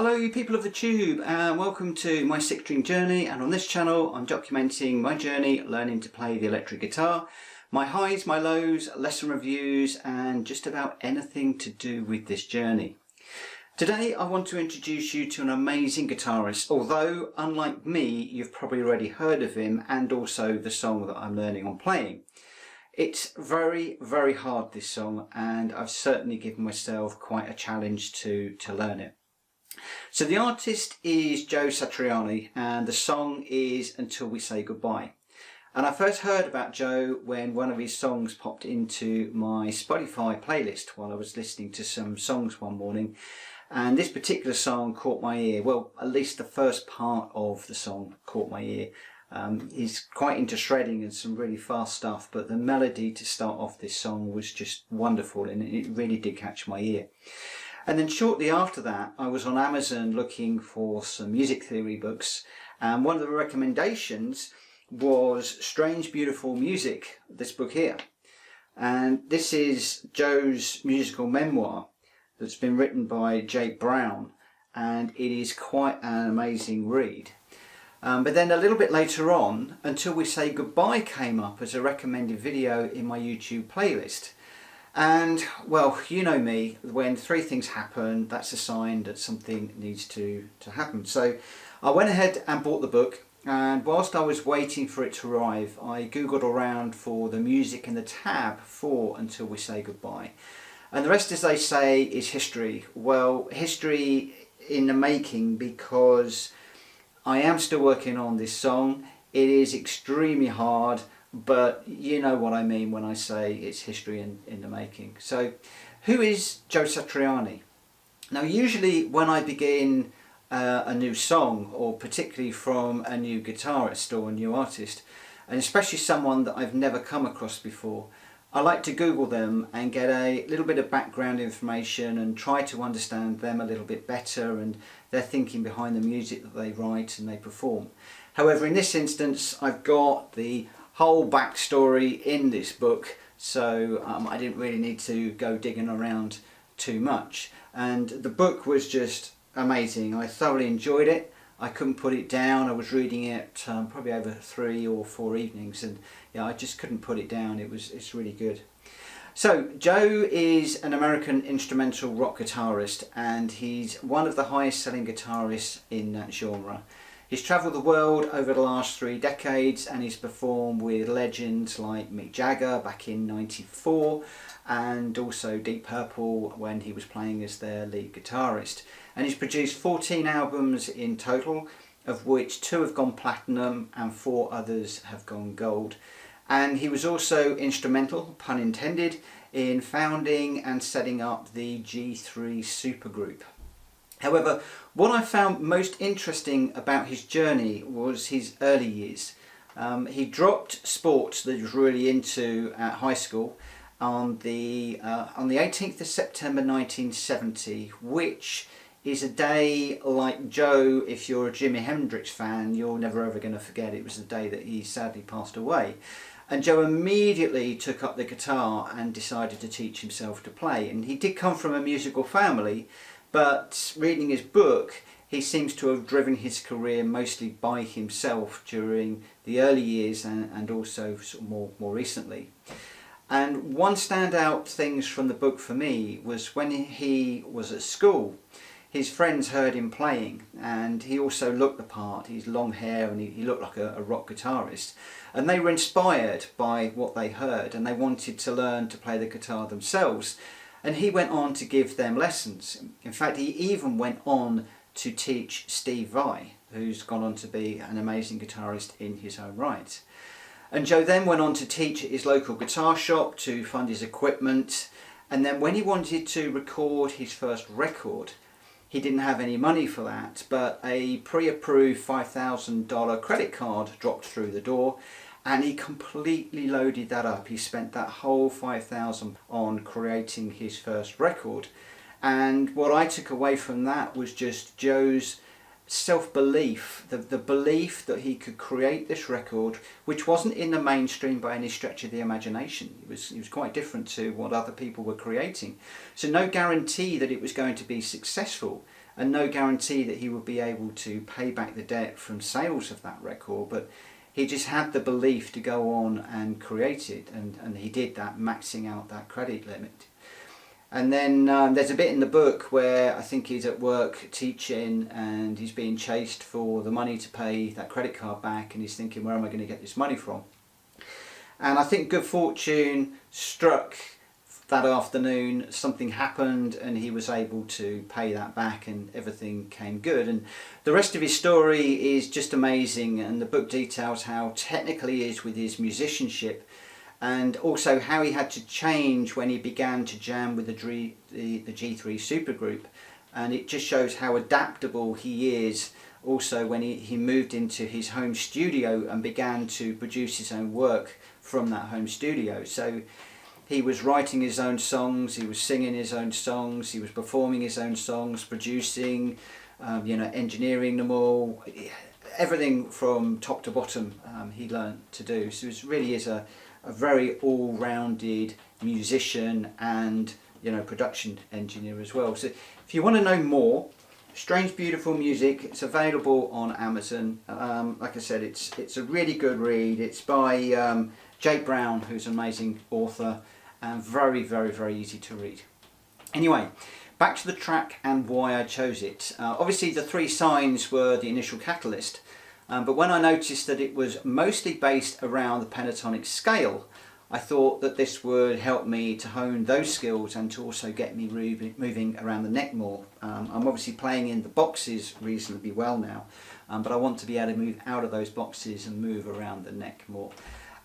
Hello you people of the tube, and welcome to my 6-string journey. And on this channel I'm documenting my journey learning to play the electric guitar, my highs, my lows, lesson reviews and just about anything to do with this journey. Today I want to introduce you to an amazing guitarist, although unlike me you've probably already heard of him and also the song that I'm learning on playing. It's very hard, this song, and I've certainly given myself quite a challenge to learn it. So the artist is Joe Satriani and the song is Until We Say Goodbye. And I first heard about Joe when one of his songs popped into my Spotify playlist while I was listening to some songs one morning, and this particular song caught my ear. Well, at least the first part of the song caught my ear. He's quite into shredding and some really fast stuff, but the melody to start off this song was just wonderful and it really did catch my ear. And then shortly after that I was on Amazon looking for some music theory books, and one of the recommendations was Strange Beautiful Music, this book here. And this is Joe's musical memoir that's been written by Jake Brown, and it is quite an amazing read. But then a little bit later on, Until We Say Goodbye came up as a recommended video in my YouTube playlist. And well, you know me, when three things happen, that's a sign that something needs to happen. So I went ahead and bought the book, and whilst I was waiting for it to arrive, I googled around for the music in the tab for Until We Say Goodbye. And the rest, as they say, is history. Well, history in the making, because I am still working on this song. It is extremely hard, but you know what I mean when I say it's history in the making. So who is Joe Satriani? Now usually when I begin a new song, or particularly from a new guitarist or a new artist, and especially someone that I've never come across before, I like to Google them and get a little bit of background information and try to understand them a little bit better and their thinking behind the music that they write and they perform. However, in this instance I've got the whole backstory in this book, so I didn't really need to go digging around too much. And the book was just amazing. I thoroughly enjoyed it. I couldn't put it down. I was reading it probably over 3 or 4 evenings, and yeah, I just couldn't put it down. It's really good. So Joe is an American instrumental rock guitarist, and he's one of the highest selling guitarists in that genre. He's travelled the world over the last 3 decades, and he's performed with legends like Mick Jagger back in '94 and also Deep Purple when he was playing as their lead guitarist. And he's produced 14 albums in total, of which 2 have gone platinum and 4 others have gone gold. And he was also instrumental, pun intended, in founding and setting up the G3 supergroup. However, what I found most interesting about his journey was his early years. He dropped sports that he was really into at high school on the 18th of September 1970, which is a day like Joe, if you're a Jimi Hendrix fan, you're never ever going to forget. It was the day that he sadly passed away. And Joe immediately took up the guitar and decided to teach himself to play. And he did come from a musical family, but reading his book, he seems to have driven his career mostly by himself during the early years and also sort of more recently. And one standout things from the book for me was when he was at school, his friends heard him playing, and he also looked the part. He's long hair and he looked like a rock guitarist, and they were inspired by what they heard and they wanted to learn to play the guitar themselves. And he went on to give them lessons. In fact, he even went on to teach Steve Vai, who's gone on to be an amazing guitarist in his own right. And Joe then went on to teach at his local guitar shop to fund his equipment. And then when he wanted to record his first record, he didn't have any money for that, but a pre-approved $5,000 credit card dropped through the door, and he completely loaded that up. He spent that whole $5,000 on creating his first record. And what I took away from that was just Joe's self-belief, the belief that he could create this record, which wasn't in the mainstream by any stretch of the imagination. It was quite different to what other people were creating. So no guarantee that it was going to be successful, and no guarantee that he would be able to pay back the debt from sales of that record, but he just had the belief to go on and create it, and he did that, maxing out that credit limit. And then there's a bit in the book where I think he's at work teaching and he's being chased for the money to pay that credit card back, and he's thinking, where am I going to get this money from? And I think good fortune struck that afternoon. Something happened and he was able to pay that back and everything came good. And the rest of his story is just amazing, and the book details how technical he is with his musicianship, and also how he had to change when he began to jam with the G3 supergroup. And it just shows how adaptable he is also when he moved into his home studio and began to produce his own work from that home studio. So he was writing his own songs, he was singing his own songs, he was performing his own songs, producing, engineering them all. Everything from top to bottom he learned to do. So it really is a very all-rounded musician and production engineer as well. So if you want to know more, Strange Beautiful Music, it's available on Amazon. Like I said, it's a really good read. It's by Jake Brown, who's an amazing author, and very, very, very easy to read. Anyway, back to the track and why I chose it. Obviously the three signs were the initial catalyst, but when I noticed that it was mostly based around the pentatonic scale, I thought that this would help me to hone those skills and to also get me moving around the neck more. I'm obviously playing in the boxes reasonably well now, but I want to be able to move out of those boxes and move around the neck more.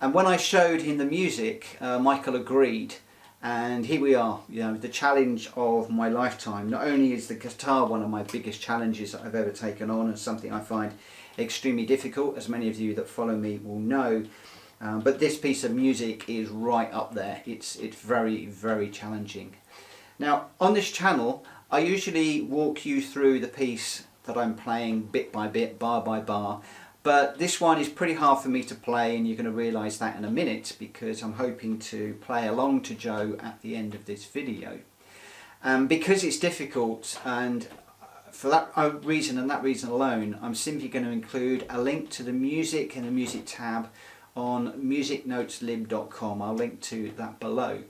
And when I showed him the music, Michael agreed, and here we are, the challenge of my lifetime. Not only is the guitar one of my biggest challenges that I've ever taken on, and something I find extremely difficult, as many of you that follow me will know, but this piece of music is right up there. It's very, very challenging. Now on this channel I usually walk you through the piece that I'm playing bit by bit, bar by bar, but this one is pretty hard for me to play, and you're going to realise that in a minute, because I'm hoping to play along to Joe at the end of this video. Because it's difficult, and for that reason and that reason alone, I'm simply going to include a link to the music and the music tab on musicnoteslib.com. I'll link to that below,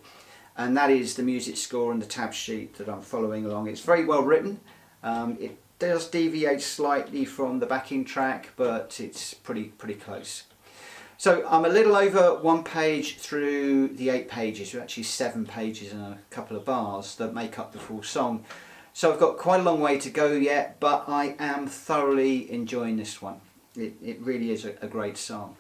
and that is the music score and the tab sheet that I'm following along. It's very well written. It does deviate slightly from the backing track, but it's pretty close. So I'm a little over one page through the 8 pages, or actually 7 pages and a couple of bars that make up the full song. So I've got quite a long way to go yet, but I am thoroughly enjoying this one. It really is a great song.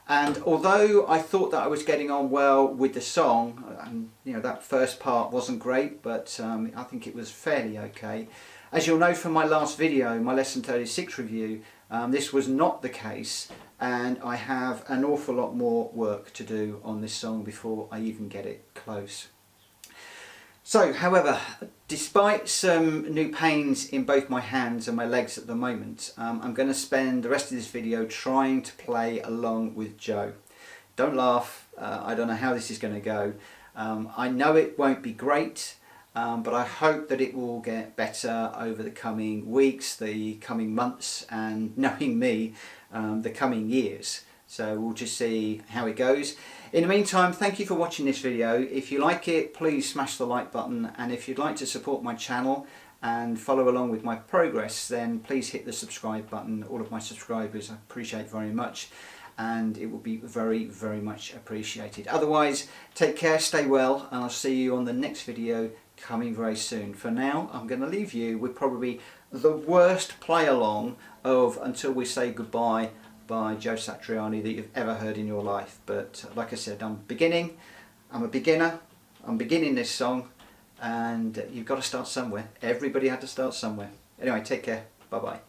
And although I thought that I was getting on well with the song, and that first part wasn't great, but I think it was fairly okay. As you'll know from my last video, my lesson 36 review, this was not the case, and I have an awful lot more work to do on this song before I even get it close. So, however, despite some new pains in both my hands and my legs at the moment, I'm going to spend the rest of this video trying to play along with Joe. Don't laugh, I don't know how this is going to go. I know it won't be great, but I hope that it will get better over the coming weeks, the coming months, and knowing me, the coming years. So we'll just see how it goes. In the meantime, thank you for watching this video. If you like it, please smash the like button, and if you'd like to support my channel and follow along with my progress, then please hit the subscribe button. All of my subscribers I appreciate very much, and it will be very, very much appreciated. Otherwise, take care, stay well, and I'll see you on the next video coming very soon. For now, I'm going to leave you with probably the worst play along of Until We Say Goodbye by Joe Satriani that you've ever heard in your life. But like I said, I'm a beginner, I'm beginning this song, and you've got to start somewhere. Everybody had to start somewhere. Anyway, take care, bye bye.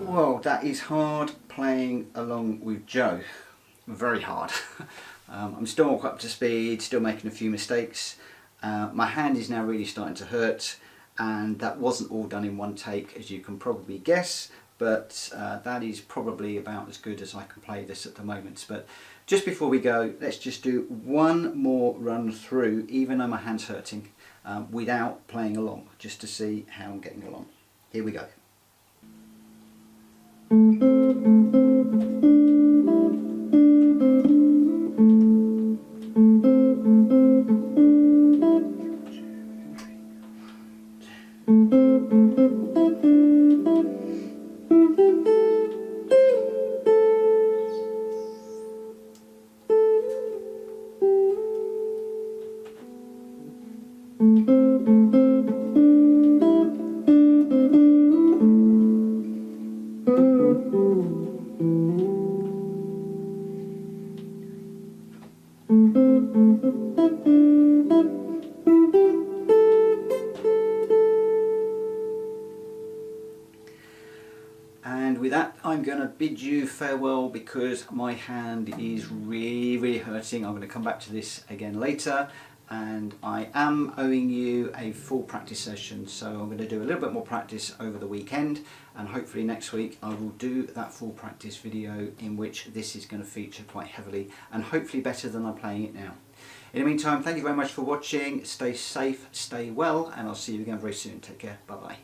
Well, that is hard playing along with Joe. Very hard. I'm still not up to speed, still making a few mistakes. My hand is now really starting to hurt, and that wasn't all done in one take, as you can probably guess, but that is probably about as good as I can play this at the moment. But just before we go, let's just do one more run through, even though my hand's hurting, without playing along, just to see how I'm getting along. Here we go. And with that, I'm going to bid you farewell because my hand is really hurting. I'm going to come back to this again later, and I am owing you a full practice session, so I'm going to do a little bit more practice over the weekend, and hopefully next week I will do that full practice video in which this is going to feature quite heavily, and hopefully better than I'm playing it now. In the meantime, thank you very much for watching. Stay safe, stay well, and I'll see you again very soon. Take care. Bye bye.